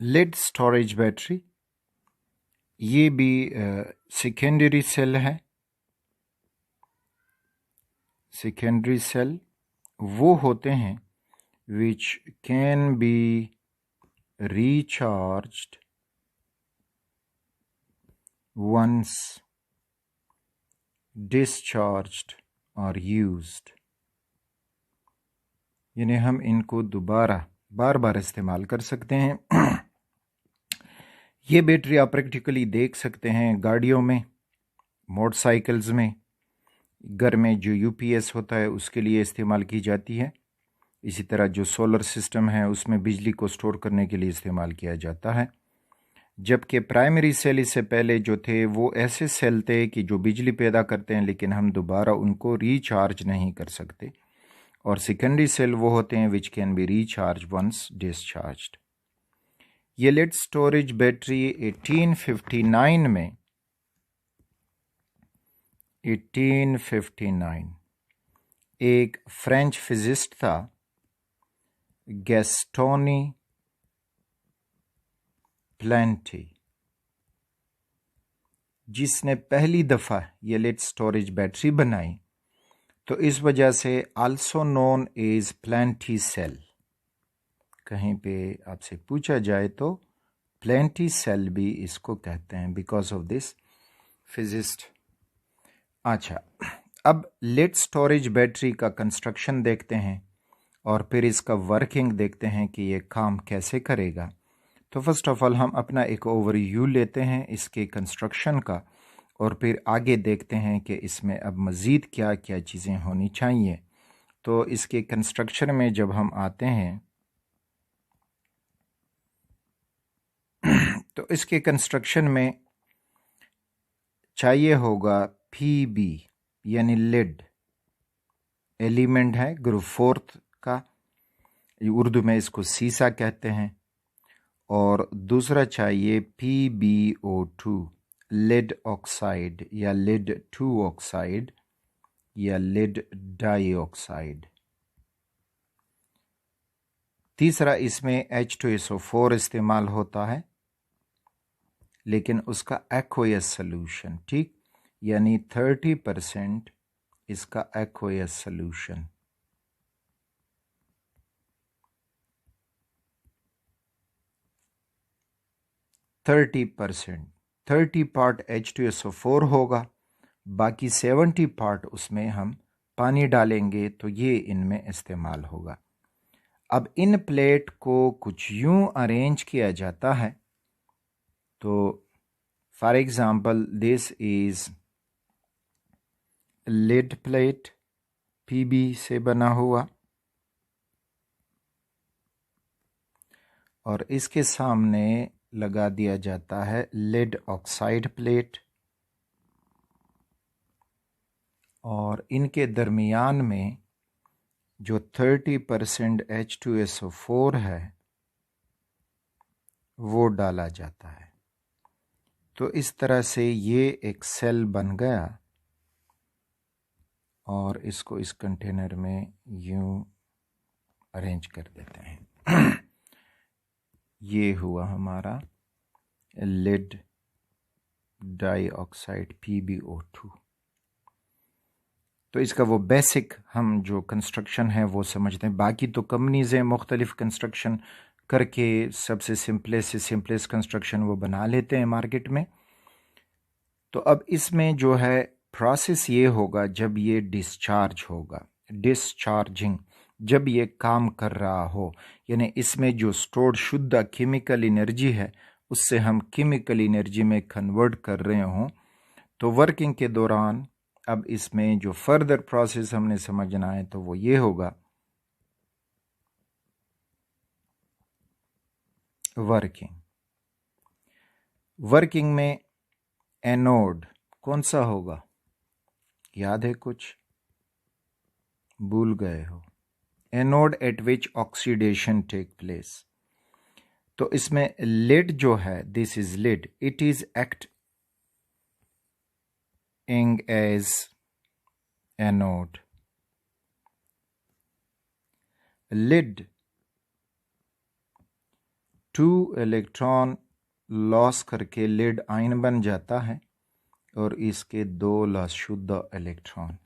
Lead storage battery, ये भी secondary cell है। सेकेंडरी सेल वो होते हैं which can be recharged once discharged or used, यानी हम इनको दोबारा बार बार इस्तेमाल कर सकते हैं। ये बैटरी आप प्रैक्टिकली देख सकते हैं गाड़ियों में, मोटरसाइकिल्स में, घर में जो यूपीएस होता है उसके लिए इस्तेमाल की जाती है। इसी तरह जो सोलर सिस्टम है उसमें बिजली को स्टोर करने के लिए इस्तेमाल किया जाता है। जबकि प्राइमरी सेल इससे पहले जो थे वो ऐसे सेल थे कि जो बिजली पैदा करते हैं लेकिन हम दोबारा उनको रिचार्ज नहीं कर सकते। और सेकेंडरी सेल वो होते हैं which can be recharge once discharged. ये लेड स्टोरेज बैटरी 1859 एक फ्रेंच फिजिस्ट था गैस्टोनी प्लेंटी, जिसने पहली दफ़ा ये लेड स्टोरेज बैटरी बनाई। तो इस वजह से also known as Plante cell, कहीं पे आपसे पूछा जाए तो प्लेंटी सेल भी इसको कहते हैं बिकॉज ऑफ दिस फिजिस्ट। अच्छा, अब लेड स्टोरेज बैटरी का कंस्ट्रक्शन देखते हैं और फिर इसका वर्किंग देखते हैं कि ये काम कैसे करेगा। तो फर्स्ट ऑफ ऑल हम अपना एक ओवरव्यू लेते हैं इसके कंस्ट्रक्शन का और फिर आगे देखते हैं कि इसमें अब मज़ीद क्या क्या चीज़ें होनी चाहिए। तो इसके कंस्ट्रक्शन में जब हम आते हैं तो इसके कंस्ट्रक्शन में चाहिए होगा पीबी यानी लेड एलिमेंट है ग्रुप 4 का, उर्दू में इसको सीसा कहते हैं। और दूसरा चाहिए PbO2 लेड ऑक्साइड या लेड 2 ऑक्साइड या लेड डाइऑक्साइड। तीसरा इसमें H2SO4 इस्तेमाल होता है लेकिन उसका एक्वयस सोल्यूशन, ठीक, यानी 30% इसका एक्वयस सोल्यूशन। थर्टी पार्ट H2SO4 होगा, बाकी 70 पार्ट उसमें हम पानी डालेंगे तो ये इनमें इस्तेमाल होगा। अब इन प्लेट को कुछ यूं अरेंज किया जाता है, तो for example this is lead plate PB से बना हुआ और इसके सामने लगा दिया जाता है लेड ऑक्साइड प्लेट और इनके दरमियान में जो 30% H2SO4 है वो डाला जाता है। तो इस तरह से ये एक सेल बन गया और इसको इस कंटेनर में यूं अरेंज कर देते हैं। ये हुआ हमारा लेड डाइऑक्साइड PbO2। तो इसका वो बेसिक हम जो कंस्ट्रक्शन है वो समझते हैं। बाकी तो कंपनीज़ मुख्तलिफ कंस्ट्रक्शन करके सबसे सिंपलेस्ट कंस्ट्रक्शन वो बना लेते हैं मार्केट में। तो अब इसमें जो है प्रोसेस ये होगा, जब ये डिस्चार्ज होगा, डिस्चार्जिंग, जब ये काम कर रहा हो, यानी इसमें जो स्टोर्ड शुद्ध केमिकल एनर्जी है उससे हम केमिकल एनर्जी में कन्वर्ट कर रहे हों, तो वर्किंग के दौरान अब इसमें जो फर्दर प्रोसेस हमने समझना है तो वो ये होगा, वर्किंग में एनोड कौन सा होगा, याद है कुछ, भूल गए हो? Anode at which oxidation take place. तो इसमें लेड जो है, this is lead, it is acting as anode. Lead 2 electron loss करके लिड आयन बन जाता है और इसके 2 लाशुद्दा इलेक्ट्रॉन।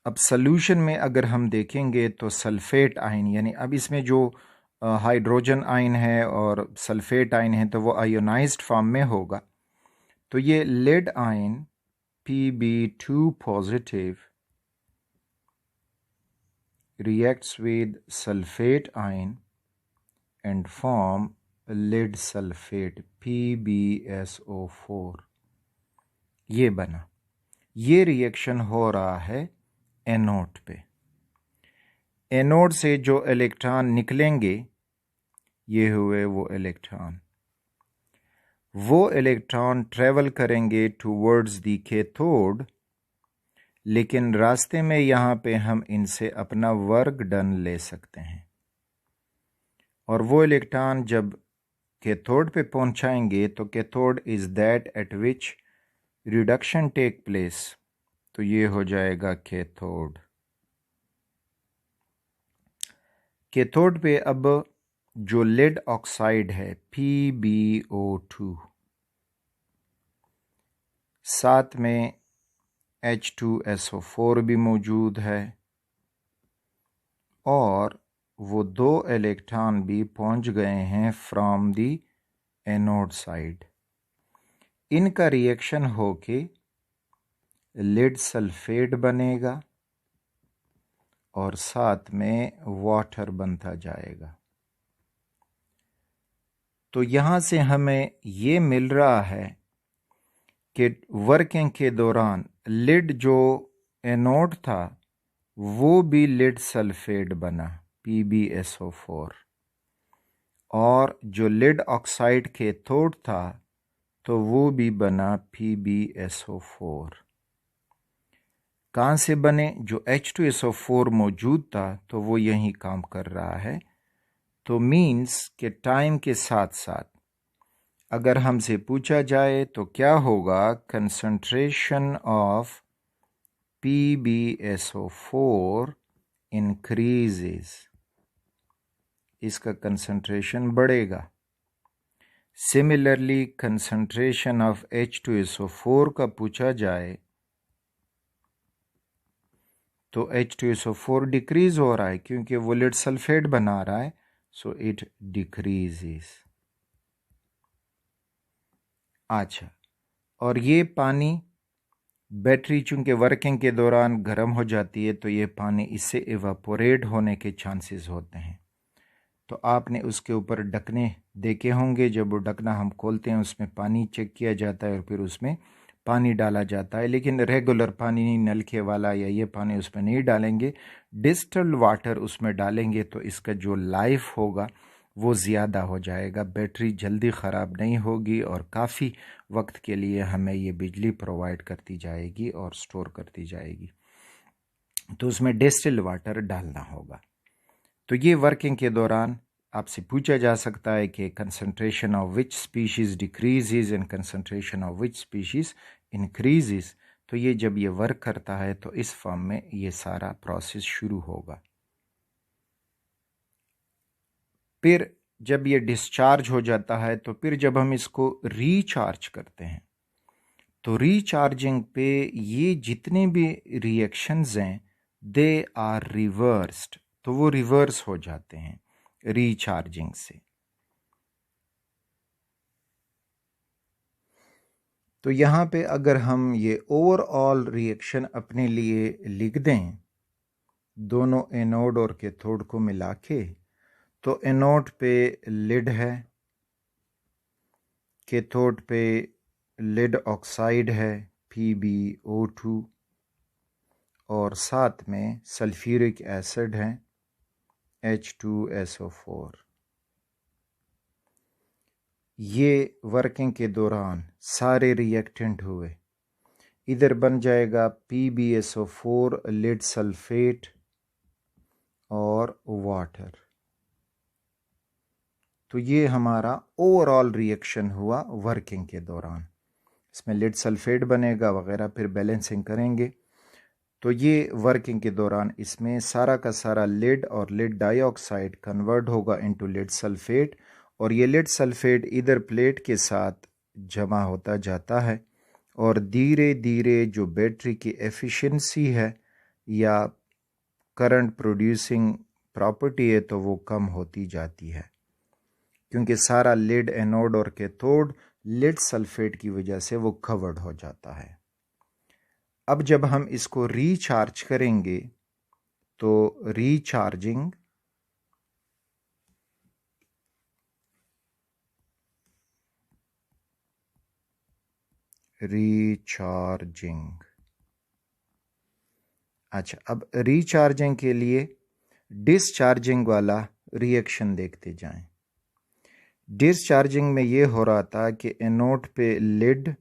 अब सॉल्यूशन में अगर हम देखेंगे तो सल्फेट आयन, यानी अब इसमें जो हाइड्रोजन आयन है और सल्फेट आयन है तो वो आयोनाइज्ड फॉर्म में होगा। तो ये lead ion Pb2 positive reacts with sulfate ion and form lead sulfate PbSO4। ये बना। ये रिएक्शन हो रहा है एनोड पे। एनोड से जो इलेक्ट्रॉन निकलेंगे ये हुए वो इलेक्ट्रॉन ट्रेवल करेंगे टूवर्ड्स द कैथोड, लेकिन रास्ते में यहाँ पे हम इनसे अपना वर्क डन ले सकते हैं। और वो इलेक्ट्रॉन जब कैथोड पे पहुंचाएंगे तो cathode is that at which reduction take place, तो ये हो जाएगा कैथोड। कैथोड पे अब जो लेड ऑक्साइड है PbO2, साथ में H2SO4 भी मौजूद है और वो 2 इलेक्ट्रॉन भी पहुंच गए हैं फ्रॉम दी एनोड साइड। इनका रिएक्शन होके लेड सल्फेट बनेगा और साथ में वाटर बनता जाएगा। तो यहाँ से हमें ये मिल रहा है कि वर्किंग के दौरान लिड जो एनोड था वो भी लिड सल्फेट बना PbSO4, और जो लिड ऑक्साइड कैथोड था तो वो भी बना PbSO4। कहाँ से बने? जो H2SO4 मौजूद था तो वो यही काम कर रहा है। तो मीन्स के टाइम के साथ साथ अगर हमसे पूछा जाए तो क्या होगा, कंसंट्रेशन ऑफ PbSO4 इंक्रीजेस, इसका कंसंट्रेशन बढ़ेगा। सिमिलरली कंसंट्रेशन ऑफ H2SO4 का पूछा जाए तो H2SO4 डिक्रीज हो रहा है क्योंकि वो लेड सल्फेट बना रहा है, सो इट डिक्रीजेस। अच्छा, और ये पानी बैटरी चूंकि वर्किंग के दौरान गर्म हो जाती है तो ये पानी इससे इवापोरेट होने के चांसेस होते हैं। तो आपने उसके ऊपर ढकने देखे होंगे, जब वो ढकना हम खोलते हैं उसमें पानी चेक किया जाता है और फिर उसमें पानी डाला जाता है, लेकिन रेगुलर पानी नहीं, नलके वाला या ये पानी उसमें नहीं डालेंगे, डिस्टिल्ड वाटर उसमें डालेंगे तो इसका जो लाइफ होगा वो ज़्यादा हो जाएगा, बैटरी जल्दी ख़राब नहीं होगी और काफ़ी वक्त के लिए हमें ये बिजली प्रोवाइड करती जाएगी और स्टोर करती जाएगी। तो उसमें डिस्टिल्ड वाटर डालना होगा। तो ये वर्किंग के दौरान आपसे पूछा जा सकता है कि concentration of which species decreases and concentration of which species increases. तो ये जब ये वर्क करता है तो इस फॉर्म में ये सारा प्रोसेस शुरू होगा। फिर जब ये डिस्चार्ज हो जाता है तो फिर जब हम इसको रीचार्ज करते हैं तो रीचार्जिंग पे ये जितने भी रिएक्शंस हैं दे आर रिवर्स्ड, तो वो रिवर्स हो जाते हैं रीचार्जिंग से। तो यहाँ पे अगर हम ये ओवरऑल रिएक्शन अपने लिए लिख दें दोनों एनोड और कैथोड को मिला के, तो एनोड पे लिड है, कैथोड पे लिड ऑक्साइड है PbO2 और साथ में सल्फ्यूरिक एसिड है H2SO4। ये वर्किंग के दौरान सारे रिएक्टेंट हुए, इधर बन जाएगा PbSO4 लिड सल्फेट और वाटर। तो ये हमारा ओवरऑल रिएक्शन हुआ वर्किंग के दौरान। इसमें लिड सल्फेट बनेगा वगैरह, फिर बैलेंसिंग करेंगे। तो ये वर्किंग के दौरान इसमें सारा का सारा लेड और लेड डाइऑक्साइड कन्वर्ट होगा इनटू लेड सल्फेट, और ये लेड सल्फेट इधर प्लेट के साथ जमा होता जाता है और धीरे धीरे जो बैटरी की एफिशिएंसी है या करंट प्रोड्यूसिंग प्रॉपर्टी है तो वो कम होती जाती है, क्योंकि सारा लेड एनोड और कैथोड लेड सल्फेट की वजह से वो कवर्ड हो जाता है। अब जब हम इसको रीचार्ज करेंगे तो रीचार्जिंग अच्छा, अब रीचार्जिंग के लिए डिस्चार्जिंग वाला रिएक्शन देखते जाएं। डिस्चार्जिंग में ये हो रहा था कि एनोड पे लेड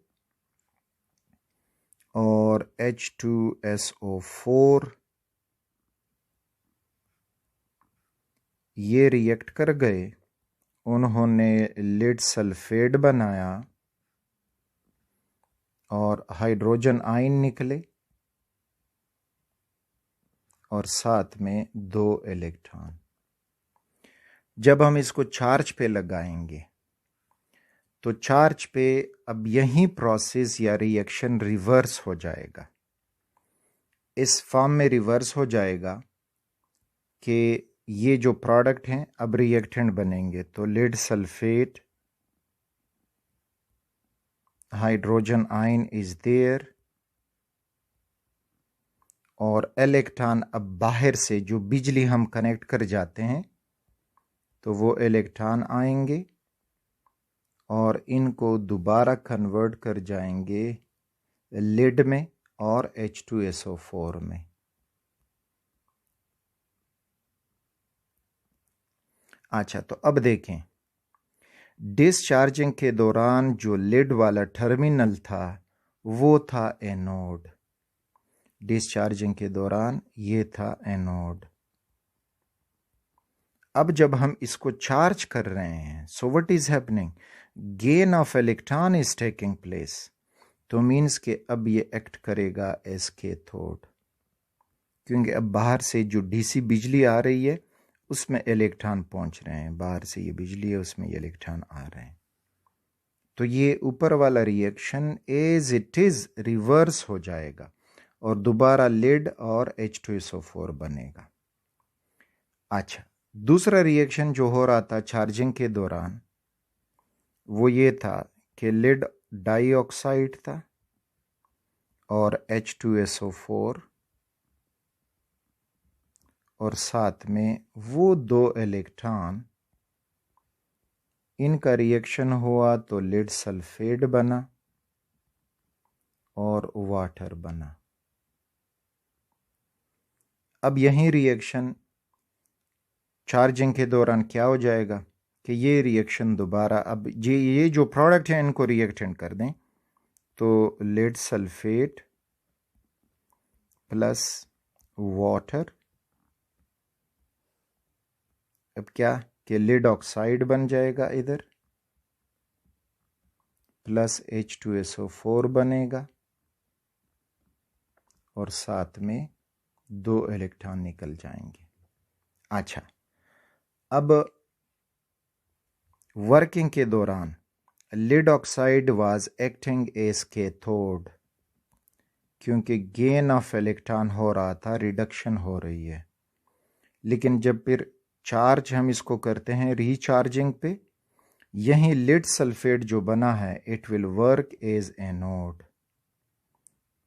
और H2SO4 ये रिएक्ट कर गए, उन्होंने लेड सल्फेट बनाया और हाइड्रोजन आयन निकले और साथ में 2 इलेक्ट्रॉन। जब हम इसको चार्ज पे लगाएंगे तो चार्ज पे अब यही प्रोसेस या रिएक्शन रिवर्स हो जाएगा। इस फॉर्म में रिवर्स हो जाएगा कि ये जो प्रोडक्ट हैं अब रिएक्टेंट बनेंगे। तो lead sulphate, hydrogen ion is there और इलेक्ट्रॉन अब बाहर से जो बिजली हम कनेक्ट कर जाते हैं तो वो इलेक्ट्रॉन आएंगे और इनको दोबारा कन्वर्ट कर जाएंगे लेड में और H2SO4 में। अच्छा, तो अब देखें, डिस्चार्जिंग के दौरान जो लेड वाला टर्मिनल था वो था एनोड। डिस्चार्जिंग के दौरान ये था एनोड। अब जब हम इसको चार्ज कर रहे हैं, so what is happening, gain of electron is taking place. तो मीन्स के अब ये एक्ट करेगा एज कैथोड, क्योंकि अब बाहर से जो डीसी बिजली आ रही है उसमें इलेक्ट्रॉन पहुंच रहे हैं, बाहर से ये बिजली है उसमें ये इलेक्ट्रॉन आ रहे हैं। तो ये ऊपर वाला reaction as it is reverse हो जाएगा और दोबारा लेड और H2SO4 बनेगा। अच्छा, दूसरा रिएक्शन जो हो रहा था चार्जिंग के दौरान वो ये था कि लेड डाइऑक्साइड था और H2SO4 और साथ में वो 2 इलेक्ट्रॉन, इनका रिएक्शन हुआ तो लेड सल्फेट बना और वाटर बना। अब यही रिएक्शन चार्जिंग के दौरान क्या हो जाएगा कि ये रिएक्शन दोबारा, अब ये जो प्रोडक्ट है इनको रिएक्टेंट कर दें तो लेड सल्फेट प्लस वाटर, अब क्या कि लेड ऑक्साइड बन जाएगा इधर, प्लस H2SO4 बनेगा और साथ में 2 इलेक्ट्रॉन निकल जाएंगे। अच्छा, अब वर्किंग के दौरान lead oxide was acting as cathode, क्योंकि गेन ऑफ इलेक्ट्रॉन हो रहा था, रिडक्शन हो रही है। लेकिन जब फिर चार्ज हम इसको करते हैं रीचार्जिंग पे, यही लेड सल्फेट जो बना है it will work as anode,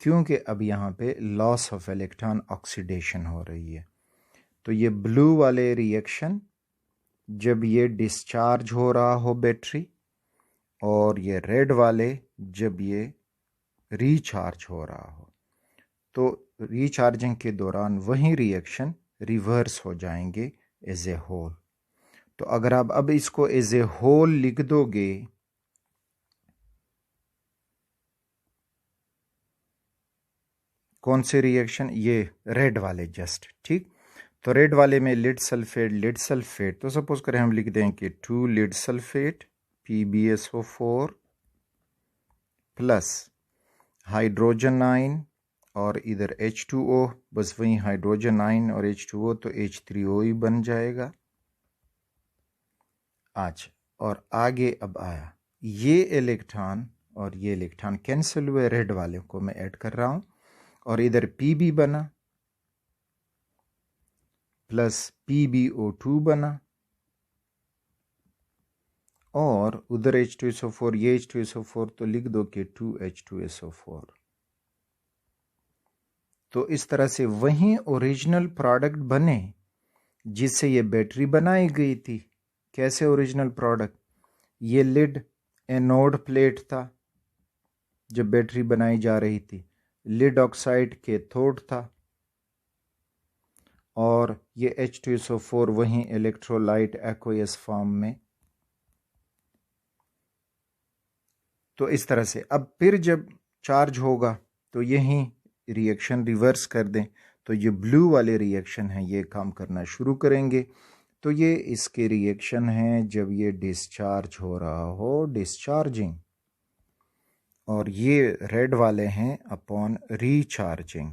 क्योंकि अब यहाँ पे लॉस ऑफ इलेक्ट्रॉन ऑक्सीडेशन हो रही है। तो ये ब्लू वाले रिएक्शन जब ये डिस्चार्ज हो रहा हो बैटरी, और ये रेड वाले जब ये रीचार्ज हो रहा हो, तो रीचार्जिंग के दौरान वही रिएक्शन रिवर्स हो जाएंगे एज ए होल। तो अगर आप अब इसको एज ए होल लिख दोगे कौन से रिएक्शन, ये रेड वाले जस्ट, ठीक। तो रेड वाले में लेड सल्फेट, तो सपोज करें हम लिख दें कि 2 lead sulphate PbSO4 plus hydrogen ion और इधर H2O, बस वहीं हाइड्रोजन आयन और H2O, तो H3O ही बन जाएगा। अच्छा, और आगे अब आया ये इलेक्ट्रॉन और ये इलेक्ट्रॉन कैंसिल हुए, रेड वाले को मैं ऐड कर रहा हूं, और इधर Pb बना प्लस PbO2 बना, और उधर H2SO4, ये H2SO4, तो लिख दो कि 2H2SO4। तो इस तरह से वही ओरिजिनल प्रोडक्ट बने जिससे ये बैटरी बनाई गई थी। कैसे ओरिजिनल प्रोडक्ट? ये लिड एनोड प्लेट था जब बैटरी बनाई जा रही थी, लिड ऑक्साइड कैथोड था, और ये H2SO4 वहीं इलेक्ट्रोलाइट एक्वस फॉर्म में। तो इस तरह से अब फिर जब चार्ज होगा तो यही रिएक्शन रिवर्स कर दें, तो ये ब्लू वाले रिएक्शन हैं, ये काम करना शुरू करेंगे। तो ये इसके रिएक्शन हैं जब ये डिस्चार्ज हो रहा हो, डिस्चार्जिंग, और ये रेड वाले हैं अपॉन रीचार्जिंग।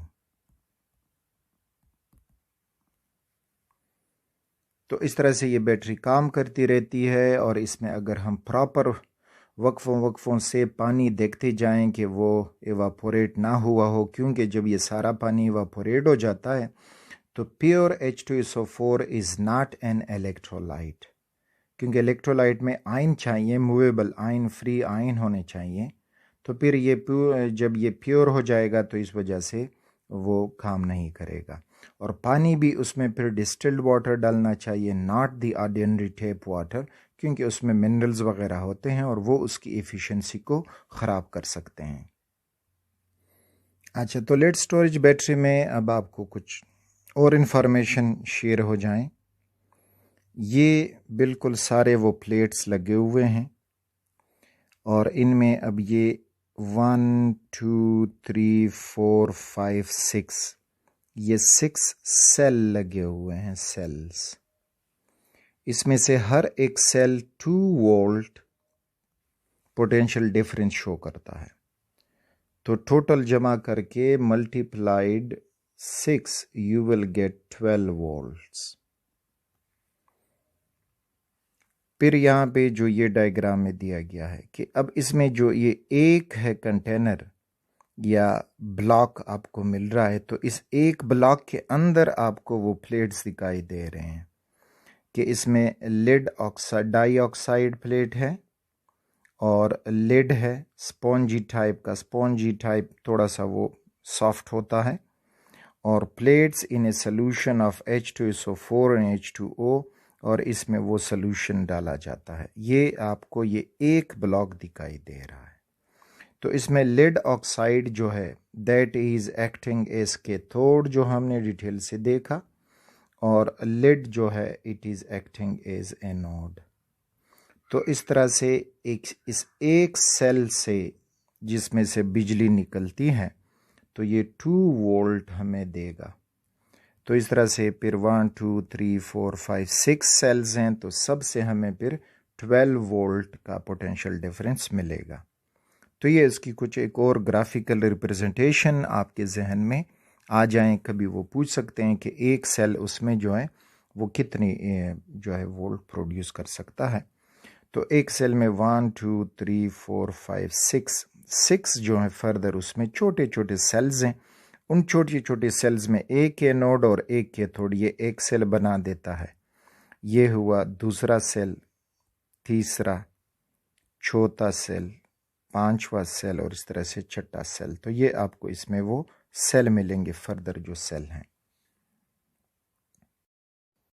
तो इस तरह से ये बैटरी काम करती रहती है, और इसमें अगर हम प्रॉपर वक्फों से पानी देखते जाएं कि वो इवापोरेट ना हुआ हो, क्योंकि जब ये सारा पानी इवापोरेट हो जाता है तो pure H2SO4 is not an electrolyte, क्योंकि इलेक्ट्रोलाइट में आयन चाहिए, मूवेबल आयन, फ्री आयन होने चाहिए। तो फिर ये जब ये प्योर हो जाएगा तो इस वजह से वो काम नहीं करेगा। और पानी भी उसमें फिर डिस्टिल्ड वाटर डालना चाहिए, not the ordinary tap water, क्योंकि उसमें मिनरल्स वगैरह होते हैं और वो उसकी एफिशिएंसी को ख़राब कर सकते हैं। अच्छा, तो लेड स्टोरेज बैटरी में अब आपको कुछ और इन्फॉर्मेशन शेयर हो जाएं। ये बिल्कुल सारे वो प्लेट्स लगे हुए हैं, और इनमें अब ये 1 2 3 4 5 6, ये 6 सेल लगे हुए हैं, सेल्स। इसमें से हर एक cell 2 volt potential difference show करता है। तो टोटल जमा करके multiplied 6, you will get 12 volts. फिर यहाँ पे जो ये डायग्राम में दिया गया है कि अब इसमें जो ये एक है कंटेनर या ब्लॉक आपको मिल रहा है, तो इस एक ब्लॉक के अंदर आपको वो प्लेट्स दिखाई दे रहे हैं कि इसमें लिड ऑक्साइड, डाइऑक्साइड प्लेट है, और लिड है स्पॉन्जी टाइप का, स्पॉन्जी टाइप थोड़ा सा वो सॉफ्ट होता है, और plates in a solution of H2SO4 and H2O, और इसमें वो सोल्यूशन डाला जाता है। ये आपको ये एक ब्लॉक दिखाई दे रहा है। तो इसमें लिड ऑक्साइड जो है that is acting as cathode, जो हमने डिटेल से देखा, और लिड जो है it is acting as anode. तो इस तरह से इस एक सेल से जिसमें से बिजली निकलती है, तो ये 2 वोल्ट हमें देगा। तो इस तरह से फिर 1 2 3 4 5 6 सेल्स हैं, तो सबसे हमें फिर 12 वोल्ट का पोटेंशियल डिफरेंस मिलेगा। तो ये इसकी कुछ एक और ग्राफिकल रिप्रेजेंटेशन आपके जहन में आ जाएं, कभी वो पूछ सकते हैं कि एक सेल उसमें जो है वो कितनी जो है वोल्ट प्रोड्यूस कर सकता है। तो एक सेल में 1 2 3 4 5 6 जो है फर्दर उसमें छोटे छोटे सेल्स हैं। उन छोटे छोटे सेल्स में एक एनोड और एक कैथोड, ये एक सेल बना देता है। ये हुआ दूसरा सेल, तीसरा, चौथा सेल, पांचवा सेल, और इस तरह से छठा सेल। तो ये आपको इसमें वो सेल मिलेंगे, फर्दर जो सेल हैं।